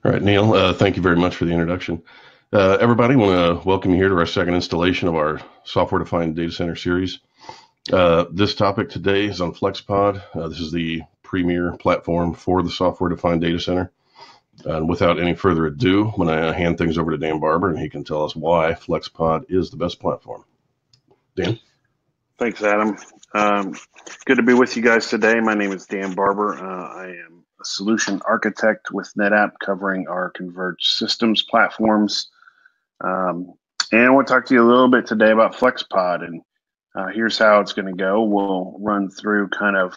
All right, Neil, thank you very much for the introduction. Everybody, I want to welcome you here to our second installation of our software-defined data center series. This topic today is on FlexPod. This is the premier platform for the software-defined data center. And without any further ado, I'm going to hand things over to Dan Barber, and he can tell us why FlexPod is the best platform. Dan? Thanks, Adam. Good to be with you guys today. My name is Dan Barber. I am a solution architect with NetApp covering our converged systems platforms. And I want to talk to you a little bit today about FlexPod. And here's how it's going to go. We'll run through kind of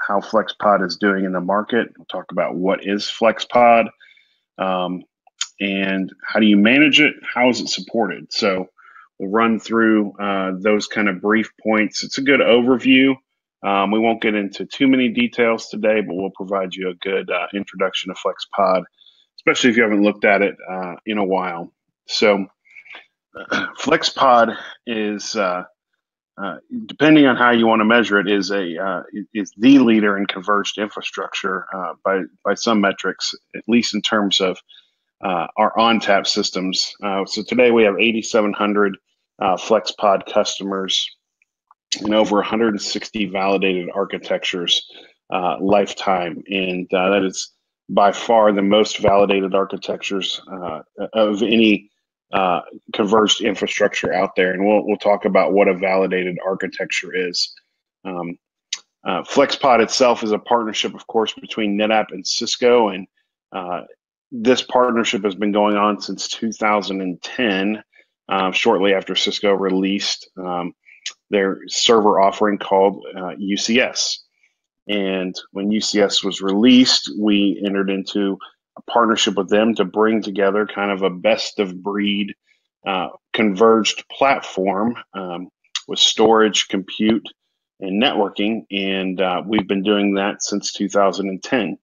how FlexPod is doing in the market. We'll talk about what is FlexPod and how do you manage it? How is it supported? So we'll run through those kind of brief points. It's a good overview. We won't get into too many details today, but we'll provide you a good introduction to FlexPod, especially if you haven't looked at it in a while. So FlexPod is, depending on how you want to measure it, is the leader in converged infrastructure by some metrics, at least in terms of our ONTAP systems. So today we have 8,700 FlexPod customers and over 160 validated architectures lifetime. And that is by far the most validated architectures of any converged infrastructure out there. And we'll talk about what a validated architecture is. FlexPod itself is a partnership, of course, between NetApp and Cisco. And this partnership has been going on since 2010, shortly after Cisco released their server offering called UCS. And when UCS was released, we entered into a partnership with them to bring together kind of a best of breed converged platform with storage, compute, and networking. And we've been doing that since 2010.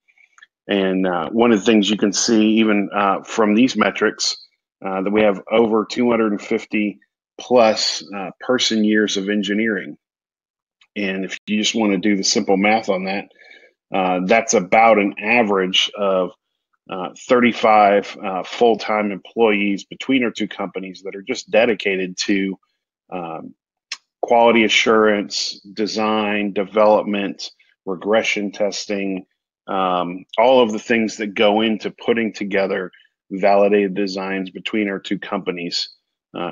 And one of the things you can see even from these metrics that we have over 250 plus person years of engineering. And if you just want to do the simple math on that, that's about an average of 35 full-time employees between our two companies that are just dedicated to quality assurance, design, development, regression testing, all of the things that go into putting together validated designs between our two companies.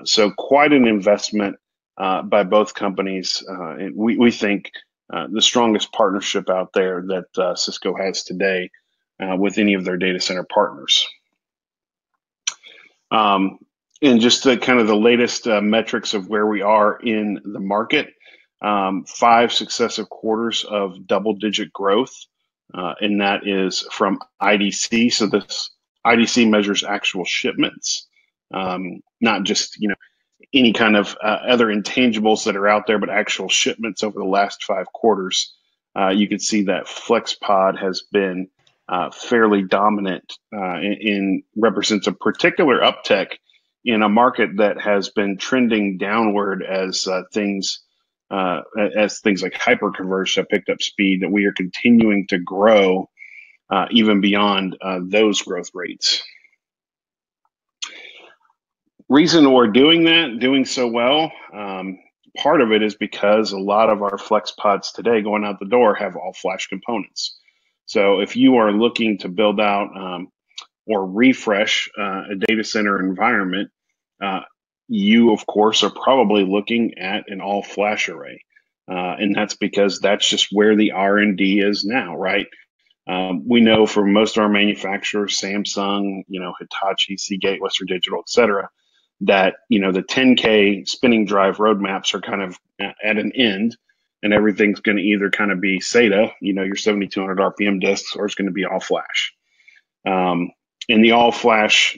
So quite an investment by both companies. And we think the strongest partnership out there that Cisco has today with any of their data center partners. And just the kind of the latest metrics of where we are in the market, 5 successive quarters of double-digit growth. And that is from IDC. So this IDC measures actual shipments, not just any kind of other intangibles that are out there, but actual shipments over the last 5 quarters. You can see that FlexPod has been fairly dominant in represents a particular uptick in a market that has been trending downward as things like hyperconverged have picked up speed, that we are continuing to grow even beyond those growth rates. Reason we're doing so well, part of it is because a lot of our FlexPods today going out the door have all flash components. So if you are looking to build out or refresh a data center environment, you, of course, are probably looking at an all-flash array. And that's because that's just where the R&D is now, right? We know from most of our manufacturers, Samsung, Hitachi, Seagate, Western Digital, et cetera, that, the 10K spinning drive roadmaps are kind of at an end, and everything's going to either kind of be SATA, your 7,200 RPM disks, or it's going to be all flash. And the all flash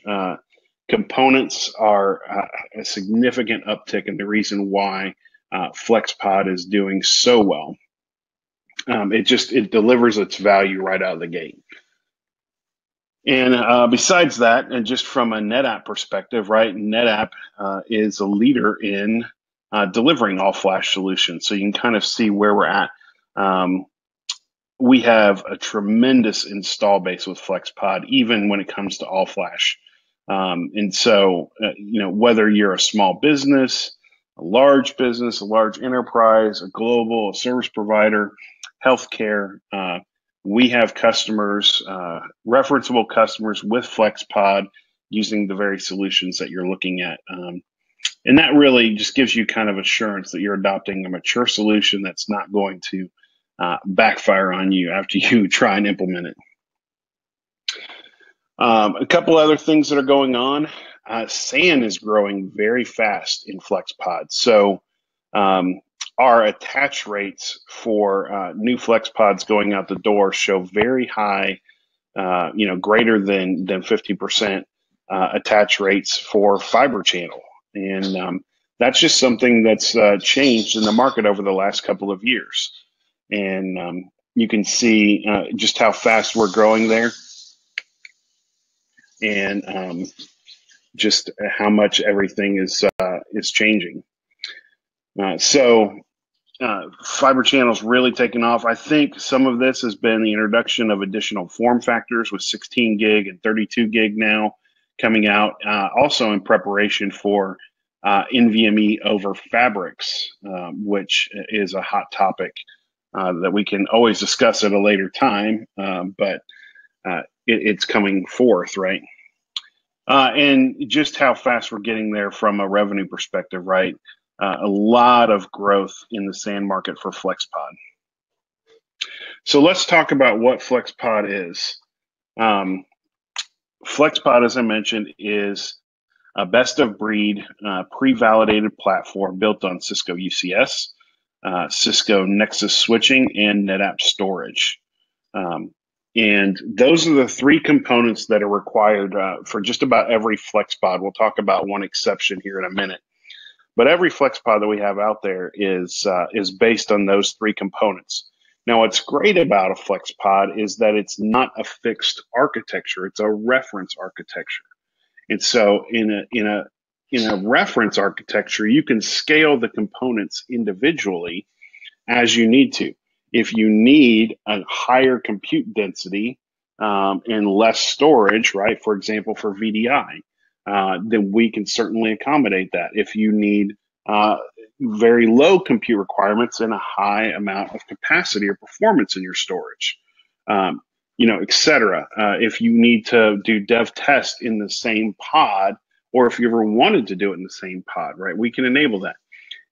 components are a significant uptick, and the reason why FlexPod is doing so well. It delivers its value right out of the gate. And besides that, and just from a NetApp perspective, right, NetApp is a leader in delivering all flash solutions. So you can kind of see where we're at we have a tremendous install base with FlexPod, even when it comes to all flash. And so, whether you're a small business, a large enterprise, a global, a service provider, healthcare, we have customers, referenceable customers with FlexPod using the very solutions that you're looking at. And that really just gives you kind of assurance that you're adopting a mature solution that's not going to backfire on you after you try and implement it. A couple other things that are going on. SAN is growing very fast in FlexPod. So our attach rates for new FlexPods going out the door show very high, greater than 50% attach rates for fiber channel. And that's just something that's changed in the market over the last couple of years. And you can see just how fast we're growing there, and just how much everything is changing. So fiber channels really taken off. I think some of this has been the introduction of additional form factors with 16 gig and 32 gig now coming out, also in preparation for NVMe over fabrics, which is a hot topic that we can always discuss at a later time, but it's coming forth, right? And just how fast we're getting there from a revenue perspective, right? A lot of growth in the SAN market for FlexPod. So let's talk about what FlexPod is. FlexPod, as I mentioned, is a best-of-breed pre-validated platform built on Cisco UCS, Cisco Nexus switching, and NetApp storage. And those are the three components that are required for just about every FlexPod. We'll talk about one exception here in a minute. But every FlexPod that we have out there is based on those three components. Now, what's great about a FlexPod is that it's not a fixed architecture; it's a reference architecture. And so, in a reference architecture, you can scale the components individually as you need to. If you need a higher compute density and less storage, right? For example, for VDI. Then we can certainly accommodate that. If you need very low compute requirements and a high amount of capacity or performance in your storage, et cetera. If you need to do dev test in the same pod, or if you ever wanted to do it in the same pod, right? We can enable that.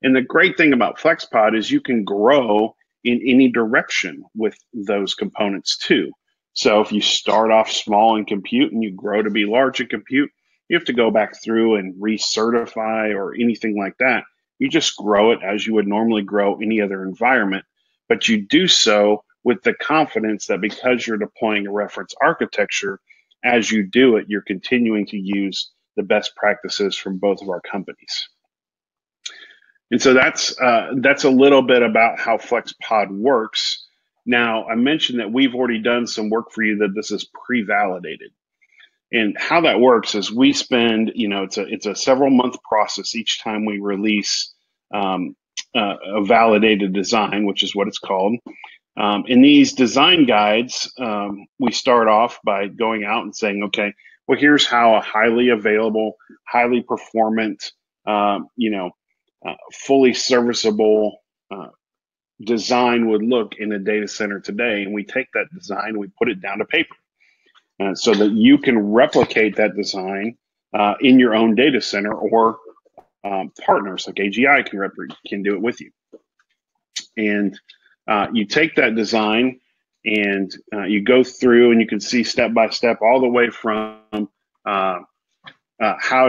And the great thing about FlexPod is you can grow in any direction with those components too. So if you start off small in compute and you grow to be large in compute, you have to go back through and recertify or anything like that. You just grow it as you would normally grow any other environment, but you do so with the confidence that because you're deploying a reference architecture, as you do it, you're continuing to use the best practices from both of our companies. And so that's a little bit about how FlexPod works. Now, I mentioned that we've already done some work for you that this is pre-validated. And how that works is we spend, it's a several month process each time we release a validated design, which is what it's called. In these design guides, we start off by going out and saying, okay, well, here's how a highly available, highly performant, fully serviceable design would look in a data center today. And we take that design, we put it down to paper. So that you can replicate that design in your own data center, or partners like AGI can do it with you. And you take that design and you go through and you can see step by step all the way from how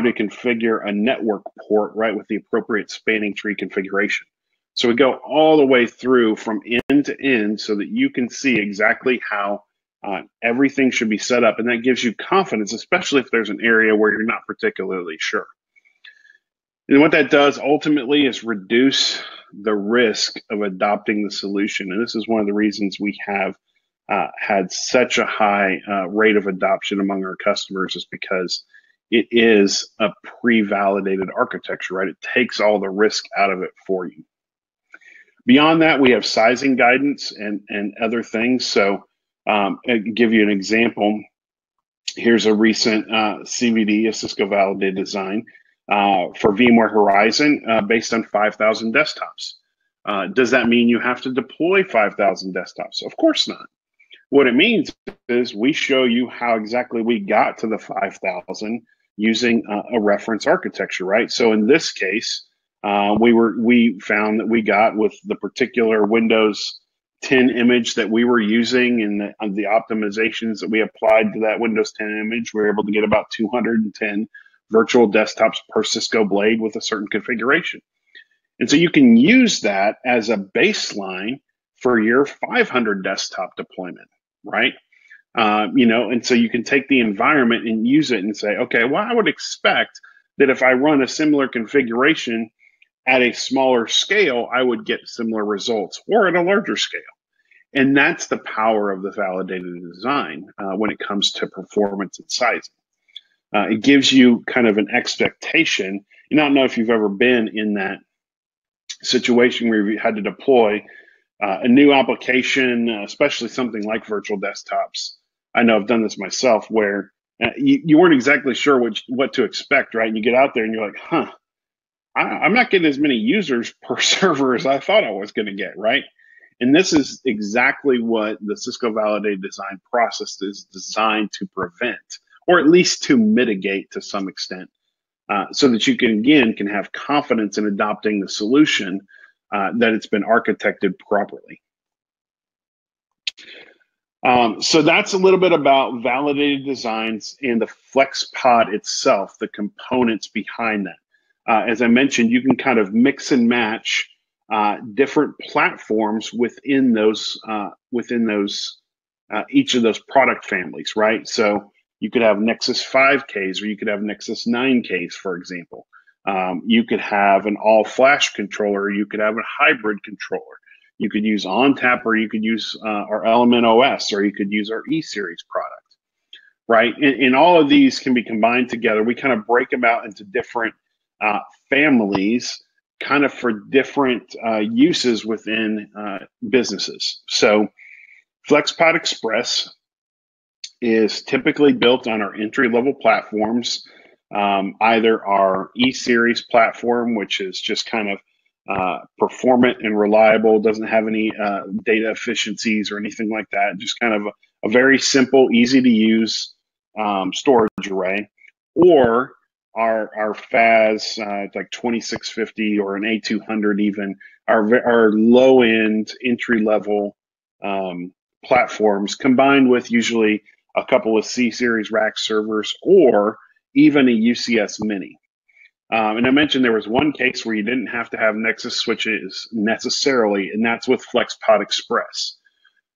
to configure a network port, right, with the appropriate spanning tree configuration. So we go all the way through from end to end so that you can see exactly how everything should be set up, and that gives you confidence, especially if there's an area where you're not particularly sure. And what that does ultimately is reduce the risk of adopting the solution. And this is one of the reasons we have had such a high rate of adoption among our customers, is because it is a pre-validated architecture, right? It takes all the risk out of it for you. Beyond that, we have sizing guidance and other things. So I'll give you an example. Here's a recent CVD, a Cisco validated design for VMware Horizon based on 5,000 desktops. Does that mean you have to deploy 5,000 desktops? Of course not. What it means is we show you how exactly we got to the 5,000 using a reference architecture, right? So in this case, we found that we got with the particular Windows 10 image that we were using and the optimizations that we applied to that Windows 10 image, we were able to get about 210 virtual desktops per Cisco blade with a certain configuration. And so you can use that as a baseline for your 500 desktop deployment, right? And so you can take the environment and use it and say, okay, well, I would expect that if I run a similar configuration at a smaller scale, I would get similar results, or at a larger scale. And that's the power of the validated design when it comes to performance and sizing. It gives you kind of an expectation. And I don't know if you've ever been in that situation where you had to deploy a new application, especially something like virtual desktops. I know I've done this myself where you weren't exactly sure what to expect, right? And you get out there and you're like, huh, I'm not getting as many users per server as I thought I was going to get, right? And this is exactly what the Cisco validated design process is designed to prevent, or at least to mitigate to some extent, so that you can have confidence in adopting the solution that it's been architected properly. So that's a little bit about validated designs and the FlexPod itself, the components behind that. As I mentioned, you can kind of mix and match different platforms within each of those product families, right? So you could have Nexus 5Ks or you could have Nexus 9Ks, for example. You could have an all-flash controller. You could have a hybrid controller. You could use ONTAP, or you could use our Element OS, or you could use our E-Series product, right? And all of these can be combined together. We kind of break them out into different families, kind of for different uses within businesses. So FlexPod Express is typically built on our entry-level platforms, either our E-Series platform, which is just kind of performant and reliable, doesn't have any data efficiencies or anything like that, just kind of a very simple, easy to use storage array, or our FAS, like 2650 or an A200 even, our low-end entry-level platforms, combined with usually a couple of C-Series rack servers or even a UCS Mini. And I mentioned there was one case where you didn't have to have Nexus switches necessarily, and that's with FlexPod Express.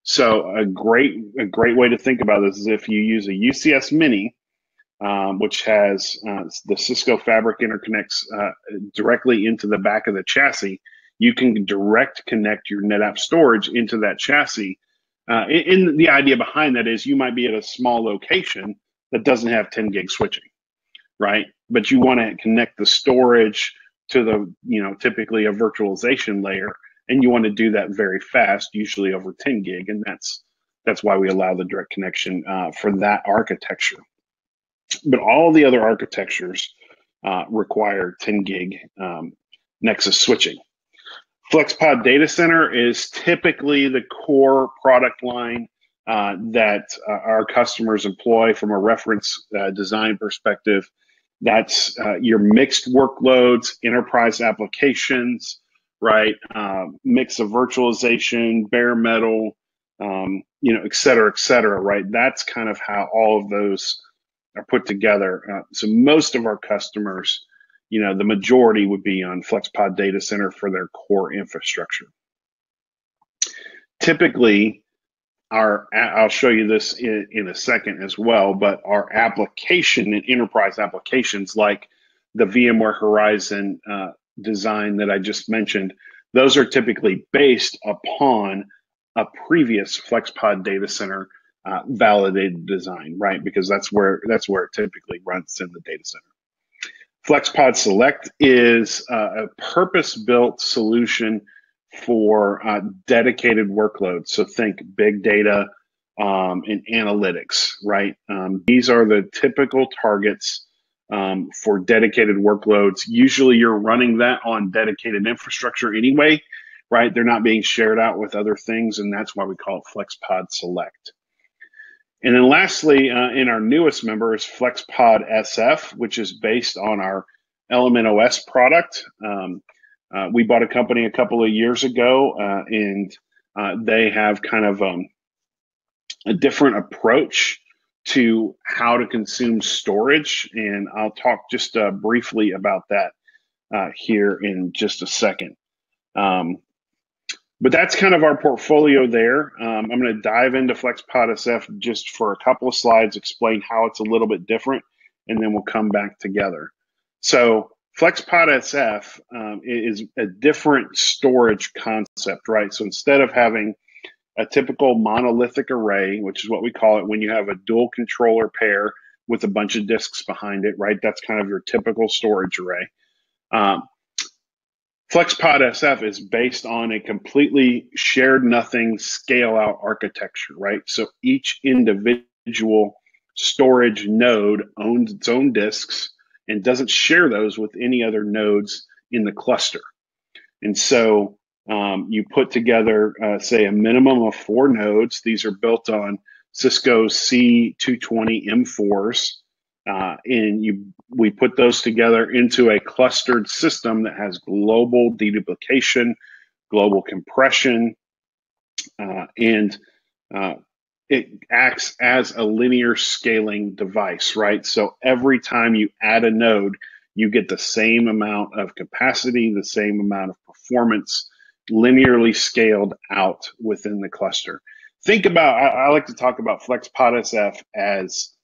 So a great way to think about this is if you use a UCS Mini, which has the Cisco Fabric interconnects directly into the back of the chassis, you can direct connect your NetApp storage into that chassis. And the idea behind that is you might be at a small location that doesn't have 10 gig switching, right? But you want to connect the storage to the, typically a virtualization layer, and you want to do that very fast, usually over 10 gig, and that's why we allow the direct connection for that architecture. But all the other architectures require 10 gig Nexus switching. FlexPod Data Center is typically the core product line that our customers employ from a reference design perspective. That's your mixed workloads, enterprise applications, right? Mix of virtualization, bare metal, et cetera, right? That's kind of how all of those are put together. So most of our customers, the majority would be on FlexPod Data Center for their core infrastructure. Typically, I'll show you this in a second as well, but our application and enterprise applications like the VMware Horizon design that I just mentioned, those are typically based upon a previous FlexPod Data Center validated design, right? Because that's where it typically runs in the data center. FlexPod Select is a purpose-built solution for dedicated workloads. So think big data and analytics, right? These are the typical targets for dedicated workloads. Usually you're running that on dedicated infrastructure anyway, right? They're not being shared out with other things, and that's why we call it FlexPod Select. And then lastly, in our newest member is FlexPod SF, which is based on our Element OS product. We bought a company a couple of years ago, and they have kind of a different approach to how to consume storage. And I'll talk just briefly about that here in just a second. But that's kind of our portfolio there. I'm going to dive into FlexPod SF just for a couple of slides, explain how it's a little bit different, and then we'll come back together. So FlexPod SF is a different storage concept, right? So instead of having a typical monolithic array, which is what we call it when you have a dual controller pair with a bunch of disks behind it, right? That's kind of your typical storage array. FlexPod SF is based on a completely shared nothing scale out architecture, right? So each individual storage node owns its own disks and doesn't share those with any other nodes in the cluster. And so you put together, say, a minimum of 4 nodes. These are built on Cisco's C220 M4s. And we put those together into a clustered system that has global deduplication, global compression, and it acts as a linear scaling device, right? So every time you add a node, you get the same amount of capacity, the same amount of performance, linearly scaled out within the cluster. Think about, I like to talk about FlexPod SF as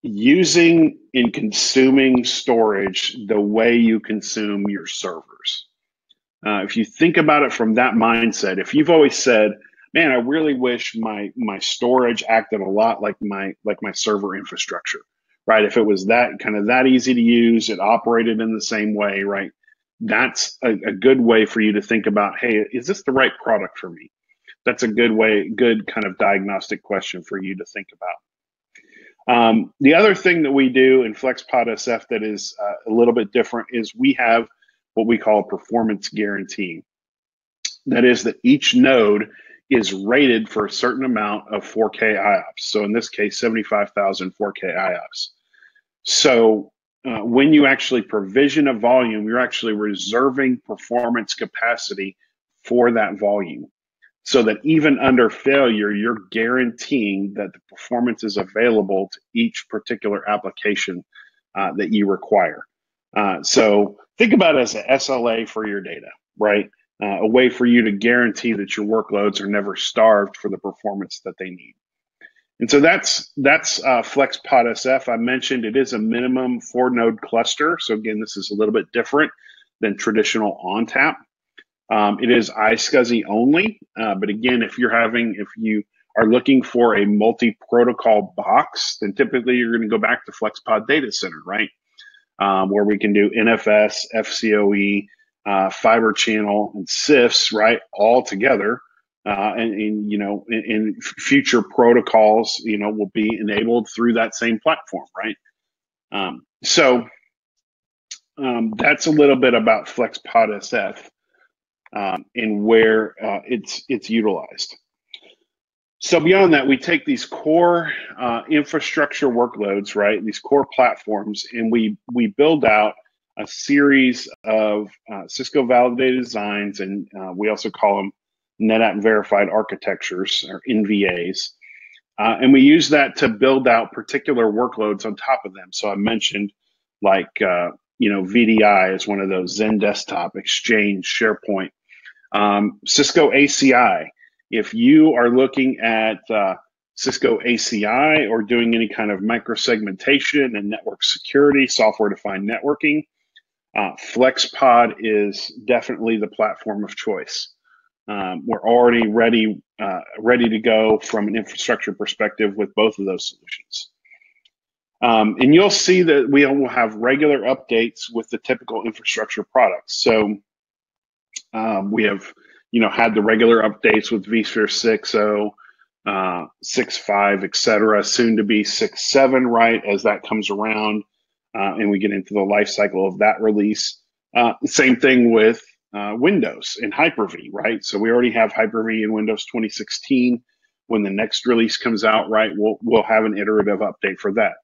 using and consuming storage the way you consume your servers. If you think about it from that mindset, if you've always said, man, I really wish my storage acted a lot like my server infrastructure, right? If it was that kind of that easy to use, it operated in the same way, right? That's a good way for you to think about, hey, is this the right product for me? That's a good kind of diagnostic question for you to think about. The other thing that we do in FlexPod SF that is a little bit different is we have what we call a performance guarantee. That is that each node is rated for a certain amount of 4K IOPS. So in this case, 75,000 4K IOPS. So when you actually provision a volume, you're actually reserving performance capacity for that volume, so that even under failure, you're guaranteeing that the performance is available to each particular application that you require. So think about it as an SLA for your data, right? A way for you to guarantee that your workloads are never starved for the performance that they need. And so that's FlexPod SF. I mentioned it is a minimum 4-node cluster. So again, this is a little bit different than traditional ONTAP. It is iSCSI only, but again, if you are looking for a multi-protocol box, then typically you're going to go back to FlexPod Data Center, right? Where we can do NFS, FCOE, fiber channel, and CIFS, right, all together, and future protocols, will be enabled through that same platform, right? So that's a little bit about FlexPod SF. And where it's utilized. So beyond that, we take these core infrastructure workloads, right? These core platforms, and we build out a series of Cisco validated designs, and we also call them NetApp verified architectures, or NVAs. And we use that to build out particular workloads on top of them. So I mentioned like, VDI is one of those, Zen Desktop, Exchange, SharePoint. Cisco ACI. If you are looking at Cisco ACI or doing any kind of microsegmentation and network security, software-defined networking, FlexPod is definitely the platform of choice. We're already ready to go from an infrastructure perspective with both of those solutions. And you'll see that we will have regular updates with the typical infrastructure products. So We have, had the regular updates with vSphere 6.0, 6.5, etc. Soon to be 6.7, right, as that comes around, and we get into the life cycle of that release. Same thing with Windows and Hyper-V, right? So we already have Hyper-V in Windows 2016. When the next release comes out, right, we'll have an iterative update for that.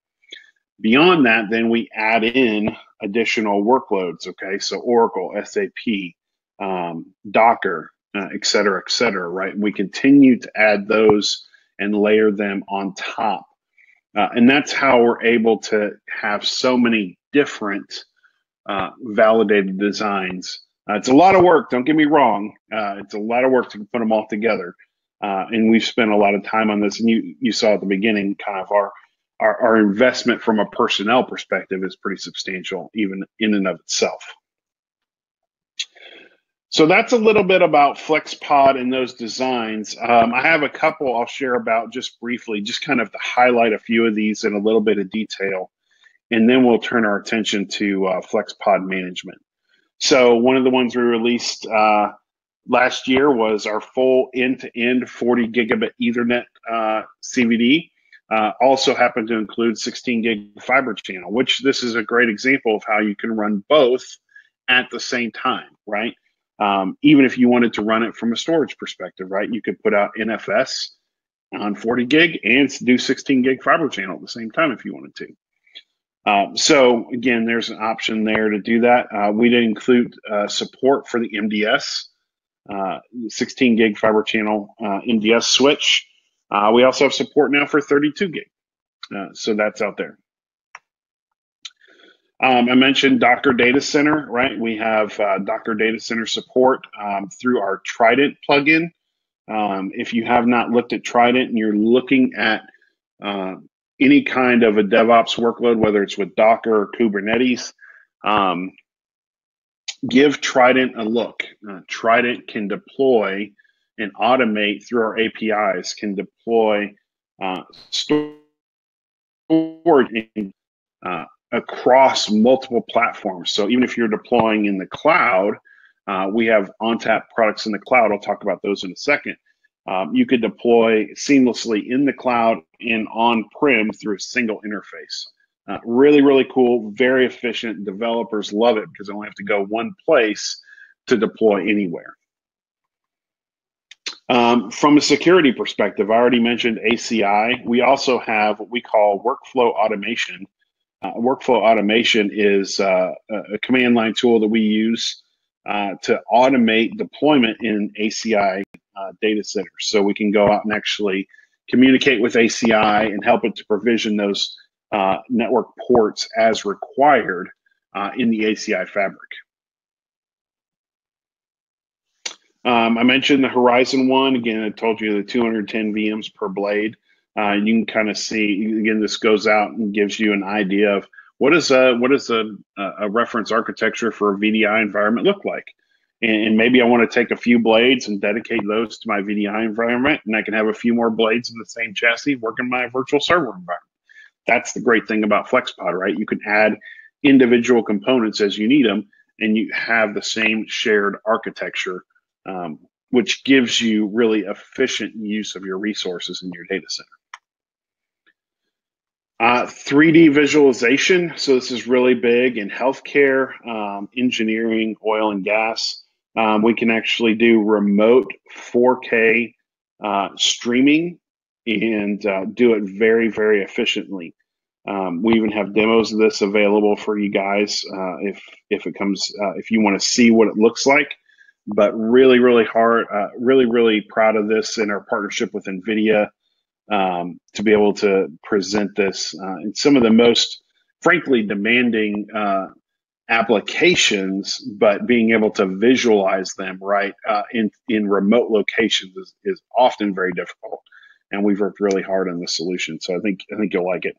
Beyond that, then we add in additional workloads, okay? So Oracle, SAP, Docker, et cetera, right? And we continue to add those and layer them on top. And that's how we're able to have so many different validated designs. It's a lot of work, don't get me wrong. It's a lot of work to put them all together. And we've spent a lot of time on this. And you saw at the beginning kind of our investment from a personnel perspective is pretty substantial, even in and of itself. So that's a little bit about FlexPod and those designs. I have a couple I'll share about just briefly, just kind of to highlight a few of these in a little bit of detail. And then we'll turn our attention to FlexPod management. So one of the ones we released last year was our full end-to-end 40 gigabit Ethernet CVD. Also happened to include 16 gig fiber channel, which this is a great example of how you can run both at the same time, right? Even if you wanted to run it from a storage perspective, right? You could put out NFS on 40 gig and do 16 gig fiber channel at the same time if you wanted to. So again, there's an option there to do that. We did include support for the MDS, 16 gig fiber channel MDS switch. We also have support now for 32 gig. So that's out there. I mentioned Docker Data Center, right? We have Docker Data Center support through our Trident plugin. If you have not looked at Trident and you're looking at any kind of a DevOps workload, whether it's with Docker or Kubernetes, give Trident a look. Trident can deploy and automate through our APIs, can deploy storage across multiple platforms. So even if you're deploying in the cloud, we have ONTAP products in the cloud. I'll talk about those in a second. You could deploy seamlessly in the cloud and on-prem through a single interface. Really, really cool, very efficient. Developers love it because they only have to go one place to deploy anywhere. From a security perspective, I already mentioned ACI. We also have what we call workflow automation. Workflow automation is a command line tool that we use to automate deployment in ACI data centers. So we can go out and actually communicate with ACI and help it to provision those network ports as required in the ACI fabric. I mentioned the Horizon one. Again, I told you the 210 VMs per blade. You can kind of see, again, this goes out and gives you an idea of what does a reference architecture for a VDI environment look like. And maybe I want to take a few blades and dedicate those to my VDI environment, and I can have a few more blades in the same chassis work in my virtual server environment. That's the great thing about FlexPod, right? You can add individual components as you need them, and you have the same shared architecture, which gives you really efficient use of your resources in your data center. 3D visualization. So this is really big in healthcare, engineering, oil and gas. We can actually do remote 4K streaming and do it very, very efficiently. We even have demos of this available for you guys if it comes, if you want to see what it looks like. But really, really hard, really proud of this in our partnership with NVIDIA to be able to present this in some of the most, frankly, demanding applications, but being able to visualize them right in remote locations is often very difficult. And we've worked really hard on the solution. So I think you'll like it.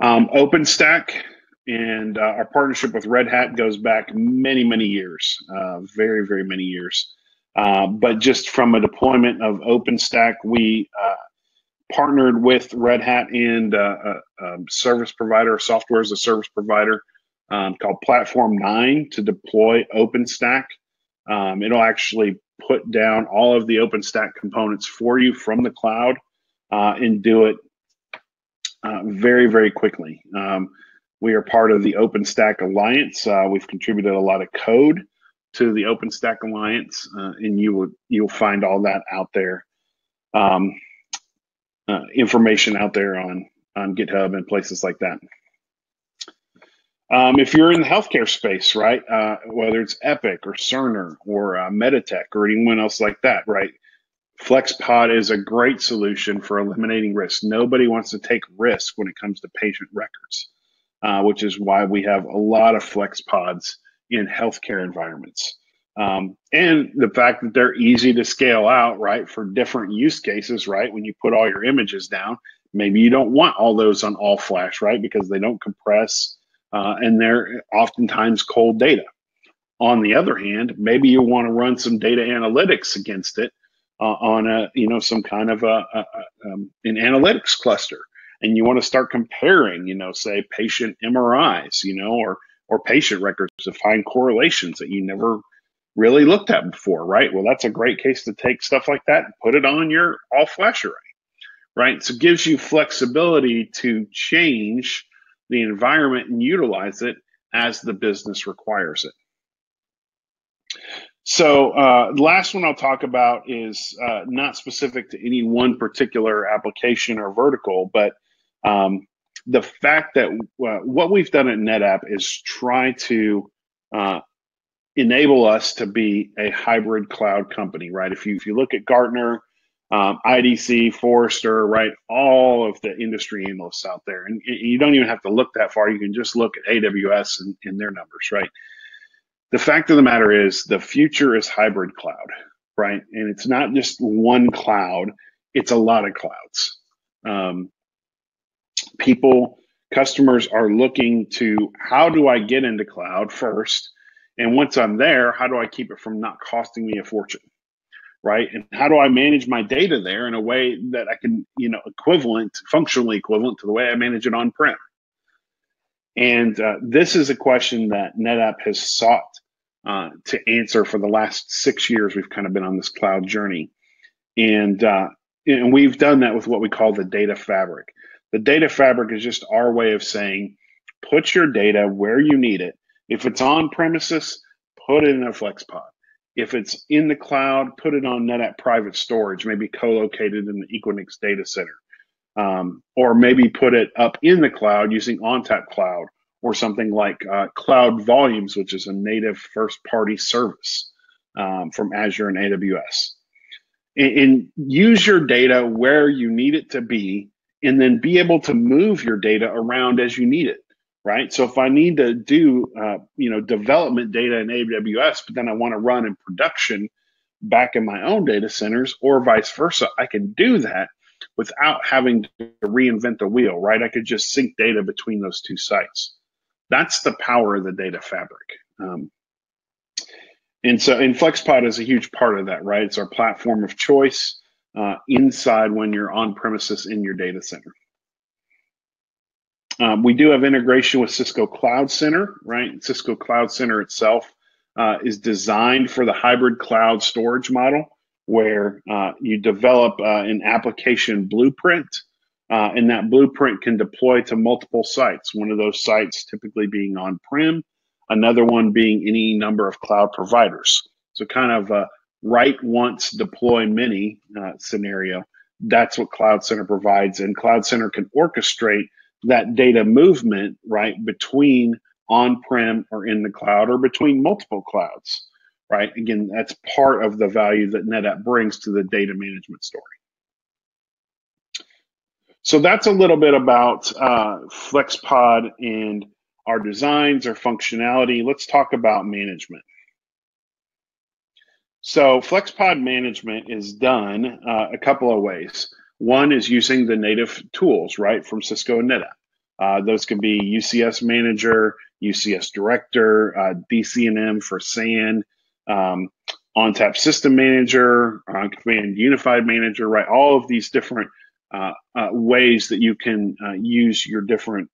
OpenStack and our partnership with Red Hat goes back many, many years, very, very many years. But just from a deployment of OpenStack, we partnered with Red Hat and a service provider, software as a service provider called Platform 9 to deploy OpenStack. It'll actually put down all of the OpenStack components for you from the cloud and do it very, very quickly. We are part of the OpenStack Alliance. We've contributed a lot of code to the OpenStack Alliance, and you'll find all that out there, information out there on GitHub and places like that. If you're in the healthcare space, right, whether it's Epic or Cerner or Meditech or anyone else like that, right, FlexPod is a great solution for eliminating risk. Nobody wants to take risk when it comes to patient records, which is why we have a lot of FlexPods in healthcare environments. And the fact that they're easy to scale out, right, for different use cases, right, when you put all your images down, maybe you don't want all those on all flash, right, because they don't compress and they're oftentimes cold data. On the other hand, maybe you want to run some data analytics against it on a, some kind of an analytics cluster, and you want to start comparing, say patient MRIs, or patient records to find correlations that you never really looked at before, right? Well, that's a great case to take stuff like that and put it on your all flash array, right? So it gives you flexibility to change the environment and utilize it as the business requires it. So the last one I'll talk about is not specific to any one particular application or vertical, but the fact that what we've done at NetApp is try to enable us to be a hybrid cloud company, right? If you look at Gartner, IDC, Forrester, right, all of the industry analysts out there, and you don't even have to look that far. You can just look at AWS and their numbers, right? The fact of the matter is the future is hybrid cloud, right? And it's not just one cloud, it's a lot of clouds. Customers are looking to, how do I get into cloud first? And once I'm there, how do I keep it from not costing me a fortune, right? And how do I manage my data there in a way that I can, functionally equivalent to the way I manage it on-prem? And this is a question that NetApp has sought to answer for the last 6 years. We've kind of been on this cloud journey. And we've done that with what we call the data fabric. The data fabric is just our way of saying, put your data where you need it. If it's on premises, put it in a FlexPod. If it's in the cloud, put it on NetApp private storage, maybe co-located in the Equinix data center. Or maybe put it up in the cloud using ONTAP Cloud or something like Cloud Volumes, which is a native first-party service from Azure and AWS. And use your data where you need it to be, and then be able to move your data around as you need it, right? So if I need to do, development data in AWS, but then I want to run in production back in my own data centers or vice versa, I can do that without having to reinvent the wheel, right? I could just sync data between those two sites. That's the power of the data fabric. And FlexPod is a huge part of that, right? It's our platform of choice inside when you're on premises in your data center. We do have integration with Cisco Cloud Center, right? Cisco Cloud Center itself is designed for the hybrid cloud storage model, where you develop an application blueprint, and that blueprint can deploy to multiple sites. One of those sites typically being on-prem, another one being any number of cloud providers. So kind of a write once, deploy many scenario. That's what Cloud Center provides, and Cloud Center can orchestrate that data movement, right, between on-prem or in the cloud or between multiple clouds. Right. Again, that's part of the value that NetApp brings to the data management story. So that's a little bit about FlexPod and our designs, our functionality. Let's talk about management. So FlexPod management is done a couple of ways. One is using the native tools, right, from Cisco and NetApp. Those can be UCS Manager, UCS Director, DCNM for SAN, ONTAP System Manager, Command Unified Manager, right? All of these different ways that you can use your different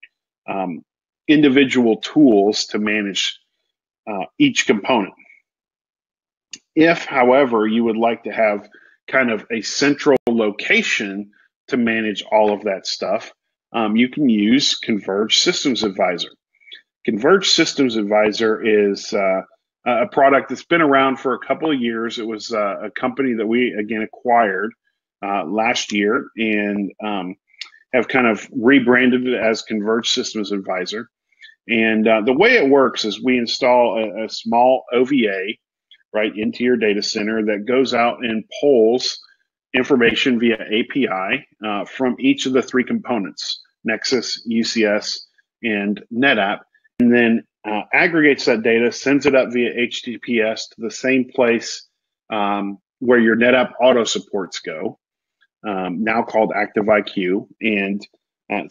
individual tools to manage each component. If, however, you would like to have kind of a central location to manage all of that stuff, you can use Converged Systems Advisor. Converged Systems Advisor is a product that's been around for a couple of years. It was a company that we, again, acquired last year and have kind of rebranded it as Converged Systems Advisor. And the way it works is we install a small OVA right into your data center that goes out and pulls information via API from each of the three components, Nexus, UCS, and NetApp, and then aggregates that data, sends it up via HTTPS to the same place where your NetApp auto supports go, now called ActiveIQ, and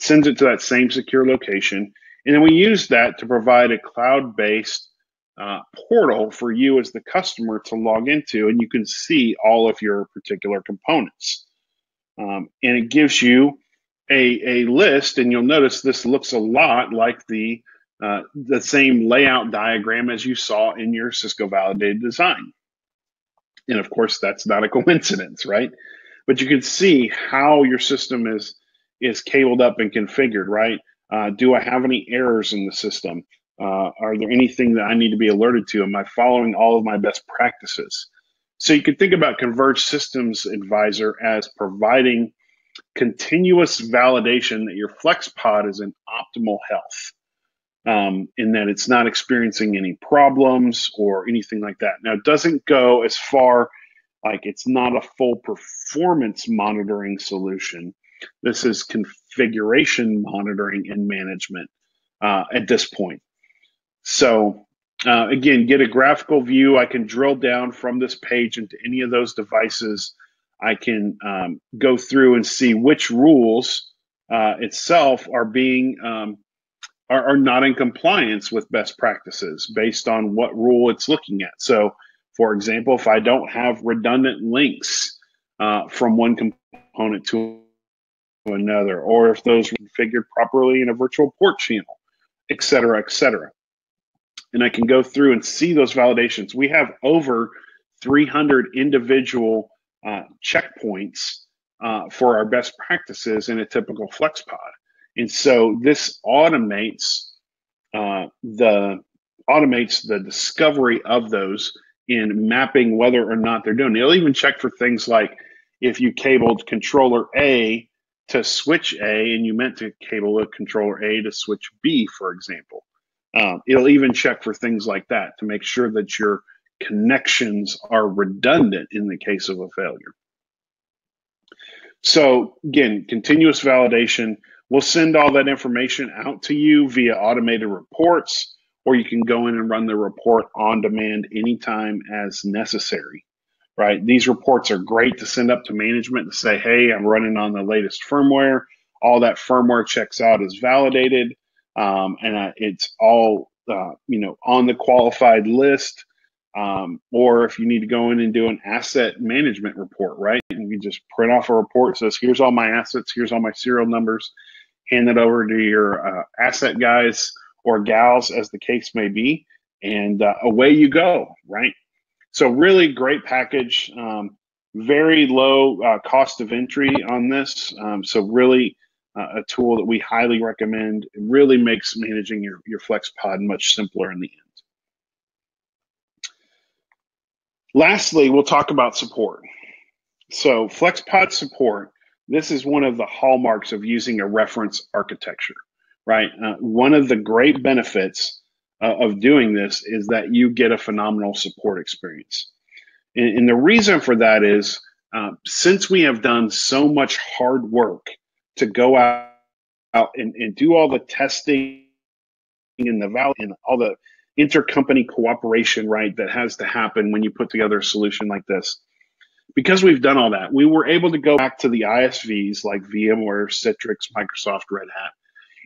sends it to that same secure location. And then we use that to provide a cloud-based portal for you as the customer to log into, and you can see all of your particular components. And it gives you a list, and you'll notice this looks a lot like the same layout diagram as you saw in your Cisco validated design. And of course, that's not a coincidence, right? But you can see how your system is cabled up and configured, right? Do I have any errors in the system? Are there anything that I need to be alerted to? Am I following all of my best practices? So you can think about Converged Systems Advisor as providing continuous validation that your FlexPod is in optimal health, in that it's not experiencing any problems or anything like that. Now, it doesn't go as far, like it's not a full performance monitoring solution. This is configuration monitoring and management at this point. So again, get a graphical view. I can drill down from this page into any of those devices. I can go through and see which rules itself are being are not in compliance with best practices based on what rule it's looking at. So, for example, if I don't have redundant links from one component to another, or if those are configured properly in a virtual port channel, et cetera, et cetera. And I can go through and see those validations. We have over 300 individual checkpoints for our best practices in a typical FlexPod. And so this automates the discovery of those in mapping whether or not they're doing. It'll even check for things like if you cabled controller A to switch A and you meant to cable a controller A to switch B, for example. It'll even check for things like that to make sure that your connections are redundant in the case of a failure. So again, continuous validation. We'll send all that information out to you via automated reports, or you can go in and run the report on demand anytime as necessary, right? These reports are great to send up to management to say, hey, I'm running on the latest firmware. All that firmware checks out is validated. And it's all on the qualified list, or if you need to go in and do an asset management report, right? And you just print off a report that says, here's all my assets, here's all my serial numbers, hand it over to your asset guys or gals, as the case may be, and away you go, right? So really great package, very low cost of entry on this. So really a tool that we highly recommend. It really makes managing your FlexPod much simpler in the end. Lastly, we'll talk about support. So FlexPod support, this is one of the hallmarks of using a reference architecture, right? One of the great benefits of doing this is that you get a phenomenal support experience. And the reason for that is since we have done so much hard work to go out and do all the testing and the value and all the intercompany cooperation, right, that has to happen when you put together a solution like this. Because we've done all that, we were able to go back to the ISVs like VMware, Citrix, Microsoft, Red Hat,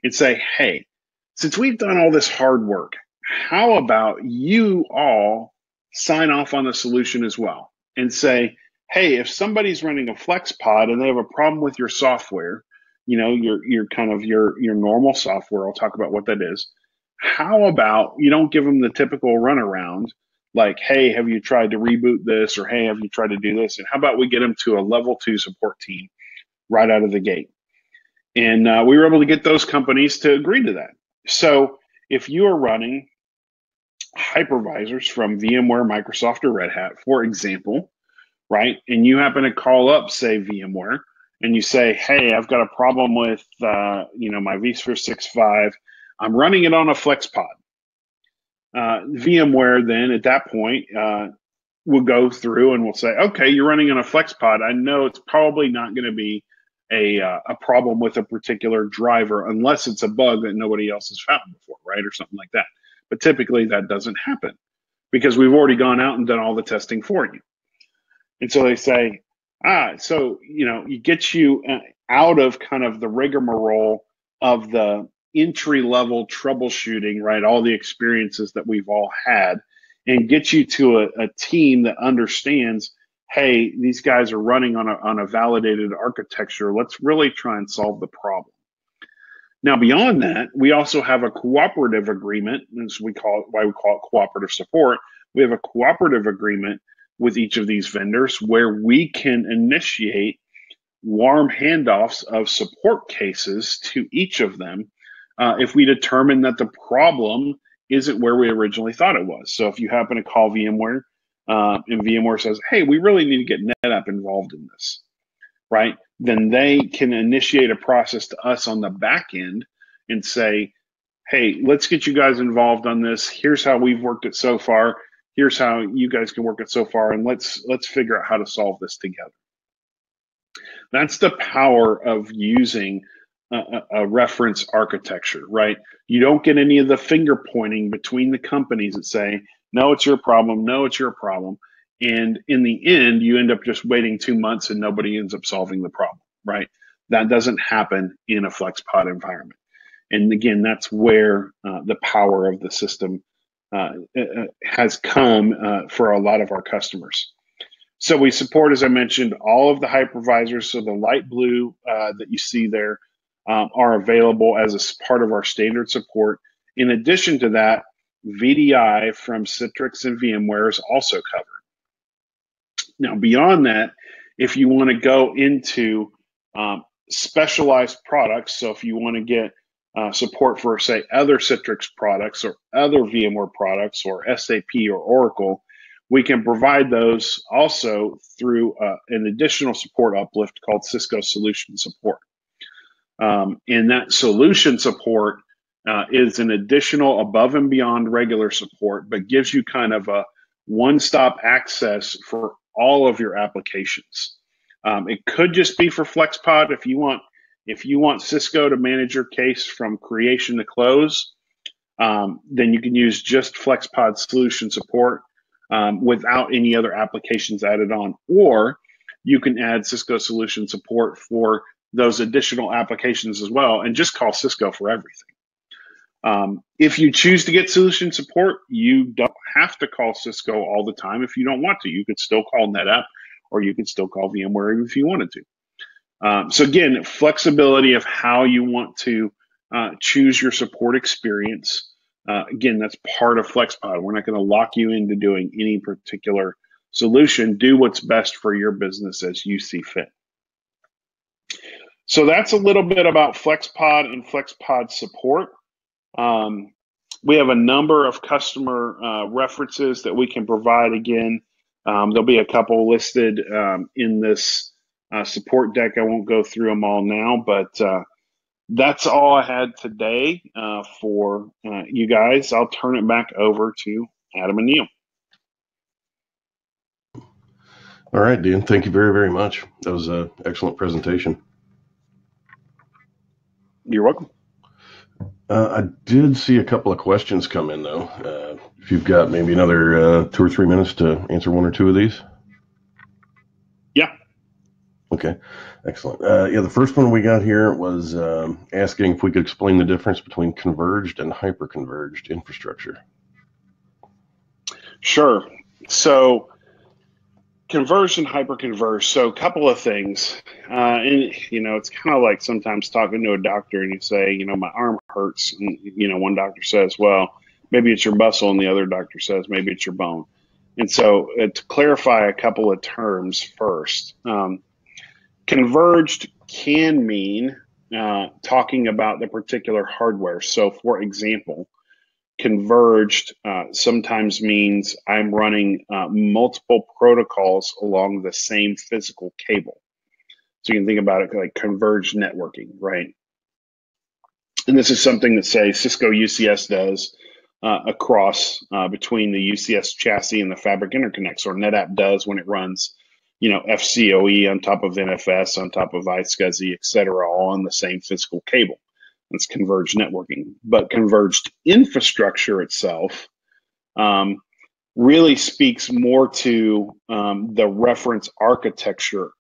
and say, hey, since we've done all this hard work, how about you all sign off on the solution as well and say, hey, if somebody's running a FlexPod and they have a problem with your software, your kind of your normal software, I'll talk about what that is. How about you don't give them the typical runaround, like, hey, have you tried to reboot this? Or hey, have you tried to do this? And how about we get them to a level 2 support team right out of the gate? And we were able to get those companies to agree to that. So if you are running hypervisors from VMware, Microsoft, or Red Hat, for example, right, and you happen to call up, say, VMware, and you say, hey, I've got a problem with my vSphere 6.5. I'm running it on a FlexPod. VMware then at that point will go through and will say, okay, you're running on a FlexPod. I know it's probably not going to be a problem with a particular driver unless it's a bug that nobody else has found before, right, or something like that. But typically that doesn't happen because we've already gone out and done all the testing for you. And so they say, so you get you out of kind of the rigmarole of the entry-level troubleshooting, right? All the experiences that we've all had, and get you to a team that understands, hey, these guys are running on a validated architecture. Let's really try and solve the problem. Now, beyond that, we also have a cooperative agreement, as we call it, why we call it cooperative support. We have a cooperative agreement with each of these vendors where we can initiate warm handoffs of support cases to each of them if we determine that the problem isn't where we originally thought it was. So if you happen to call VMware and VMware says, hey, we really need to get NetApp involved in this, right? Then they can initiate a process to us on the back end and say, hey, let's get you guys involved on this. Here's how we've worked it so far. Here's how you guys can work it so far, and let's figure out how to solve this together. That's the power of using a reference architecture, right? You don't get any of the finger pointing between the companies that say, no, it's your problem, no, it's your problem. And in the end, you end up just waiting 2 months and nobody ends up solving the problem, right? That doesn't happen in a FlexPod environment. And again, that's where the power of the system has come for a lot of our customers. So we support, as I mentioned, all of the hypervisors. So the light blue that you see there are available as a part of our standard support. In addition to that, VDI from Citrix and VMware is also covered. Now, beyond that, if you want to go into specialized products, so if you want to get support for, say, other Citrix products or other VMware products or SAP or Oracle, we can provide those also through an additional support uplift called Cisco Solution Support. And that solution support is an additional above and beyond regular support, but gives you kind of a one-stop access for all of your applications. It could just be for FlexPod if you want Cisco to manage your case from creation to close, then you can use just FlexPod solution support without any other applications added on. Or you can add Cisco solution support for those additional applications as well and just call Cisco for everything. If you choose to get solution support, you don't have to call Cisco all the time if you don't want to. You could still call NetApp or you could still call VMware if you wanted to. So again, flexibility of how you want to choose your support experience. Again, that's part of FlexPod. We're not going to lock you into doing any particular solution. Do what's best for your business as you see fit. So that's a little bit about FlexPod and FlexPod support. We have a number of customer references that we can provide. Again, there'll be a couple listed in this support deck. I won't go through them all now, but that's all I had today for you guys. I'll turn it back over to Adam and Neil. All right, Dan, thank you very, very much. That was an excellent presentation. You're welcome. I did see a couple of questions come in, though. If you've got maybe another 2 or 3 minutes to answer 1 or 2 of these. Yeah. Okay, excellent. Yeah, the first one we got here was asking if we could explain the difference between converged and hyper-converged infrastructure. Sure. So converged and hyper-converged. So a couple of things. And, it's kind of like sometimes talking to a doctor and you say, my arm hurts. And, one doctor says, well, maybe it's your muscle. And the other doctor says, maybe it's your bone. And so to clarify a couple of terms first, converged can mean talking about the particular hardware. So for example, converged sometimes means I'm running multiple protocols along the same physical cable. So you can think about it like converged networking, right? And this is something that, say, Cisco UCS does across between the UCS chassis and the fabric interconnects, or NetApp does when it runs, FCOE on top of NFS, on top of iSCSI, et cetera, all on the same physical cable. That's converged networking. But converged infrastructure itself really speaks more to the reference architecture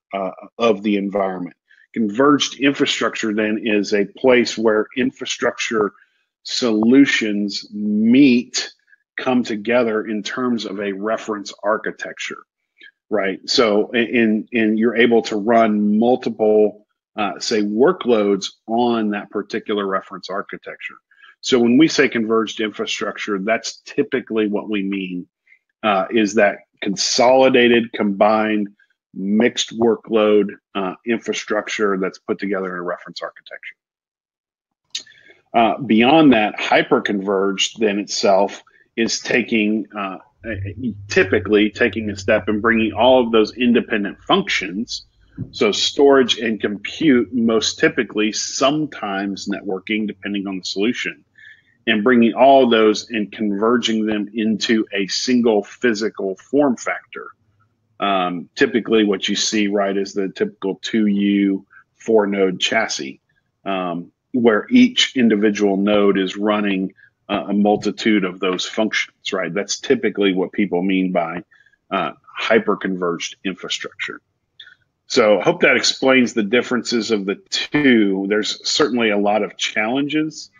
of the environment. Converged infrastructure then is a place where infrastructure solutions come together in terms of a reference architecture, right? So, and you're able to run multiple, say, workloads on that particular reference architecture. So when we say converged infrastructure, that's typically what we mean, is that consolidated, combined, mixed workload infrastructure that's put together in a reference architecture. Beyond that, hyperconverged then itself is typically taking a step and bringing all of those independent functions, so storage and compute, most typically, sometimes networking, depending on the solution, and bringing all of those and converging them into a single physical form factor. Typically what you see, right, is the typical 2U 4-node chassis, where each individual node is running a multitude of those functions, right? That's typically what people mean by hyperconverged infrastructure. So I hope that explains the differences of the two. There's certainly a lot of challenges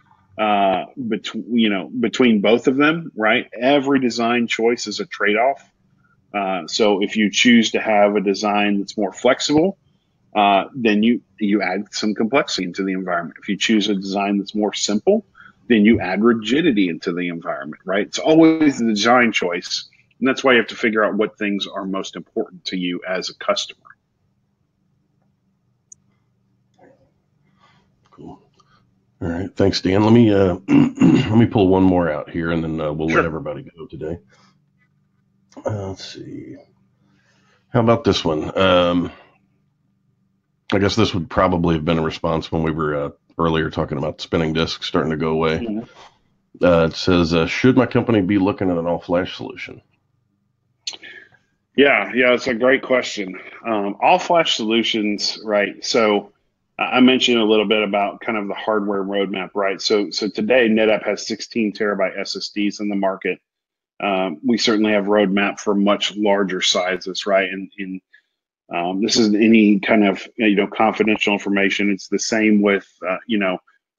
between both of them, right? Every design choice is a trade-off. So if you choose to have a design that's more flexible, then you add some complexity into the environment. If you choose a design that's more simple, then you add rigidity into the environment, right? It's always the design choice. And that's why you have to figure out what things are most important to you as a customer. Cool. All right. Thanks, Dan. Let me let me pull one more out here, and then we'll let everybody go today. Let's see. How about this one? I guess this would probably have been a response when we were earlier talking about spinning disks starting to go away. Mm-hmm. It says, should my company be looking at an all-flash solution? Yeah, it's a great question. All-flash solutions, right? So I mentioned a little bit about kind of the hardware roadmap, right? So today NetApp has 16 terabyte SSDs in the market. We certainly have roadmap for much larger sizes, right? And this isn't any kind of confidential information. It's the same with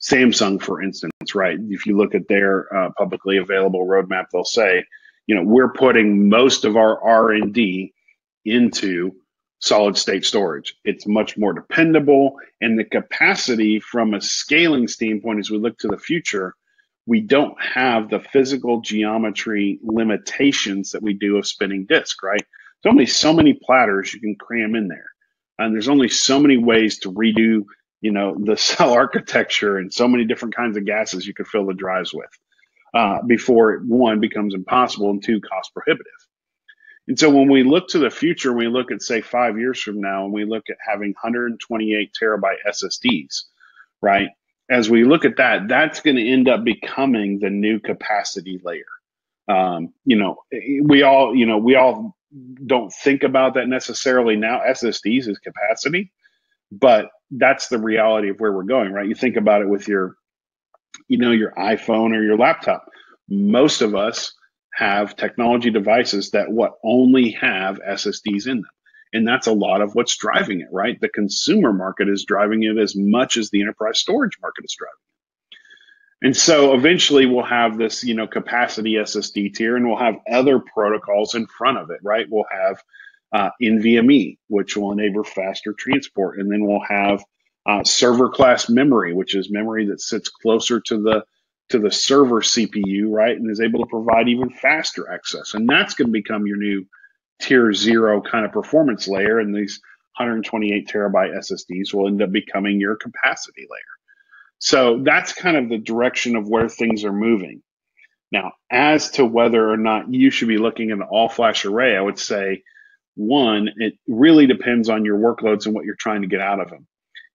Samsung, for instance, right? If you look at their publicly available roadmap, they'll say, we're putting most of our R&D into solid state storage. It's much more dependable, and the capacity from a scaling standpoint, as we look to the future, we don't have the physical geometry limitations that we do of spinning disk, right? There's only so many platters you can cram in there. And there's only so many ways to redo, the cell architecture, and so many different kinds of gases you could fill the drives with before one, becomes impossible, and two, cost prohibitive. And so when we look to the future, we look at, say, 5 years from now, and we look at having 128 terabyte SSDs, right? As we look at that, that's going to end up becoming the new capacity layer. We all don't think about that necessarily now. SSDs is capacity, but that's the reality of where we're going, right? You think about it with your iPhone or your laptop. Most of us have technology devices that only have SSDs in them. And that's a lot of what's driving it, right? The consumer market is driving it as much as the enterprise storage market is driving it. And so eventually we'll have this, capacity SSD tier, and we'll have other protocols in front of it, right? We'll have NVMe, which will enable faster transport. And then we'll have server class memory, which is memory that sits closer to to the server CPU, right? And is able to provide even faster access. And that's going to become your new tier 0 kind of performance layer. And these 128 terabyte SSDs will end up becoming your capacity layer. So that's kind of the direction of where things are moving. Now, as to whether or not you should be looking at an all-flash array, I would say, one, it really depends on your workloads and what you're trying to get out of them.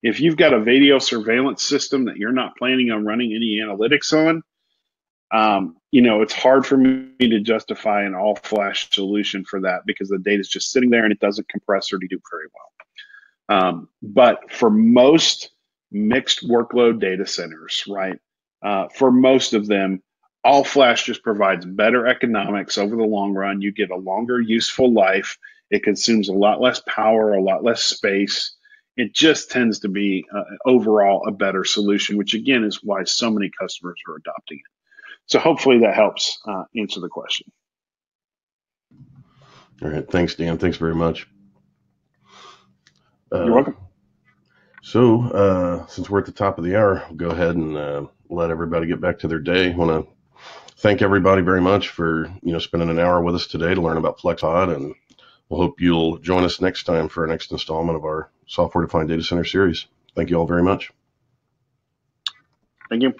If you've got a video surveillance system that you're not planning on running any analytics on, it's hard for me to justify an all-flash solution for that because the data is just sitting there and it doesn't compress or dedupe very well. But for most mixed workload data centers, right, for most of them, all flash just provides better economics over the long run. You get a longer useful life. It consumes a lot less power, a lot less space. It just tends to be overall a better solution, which again is why so many customers are adopting it. So hopefully that helps answer the question. All right. Thanks, Dan. Thanks very much. You're welcome. So since we're at the top of the hour, we'll go ahead and let everybody get back to their day. I want to thank everybody very much for spending an hour with us today to learn about FlexPod, and we'll hope you'll join us next time for our next installment of our software-defined data center series. Thank you all very much. Thank you.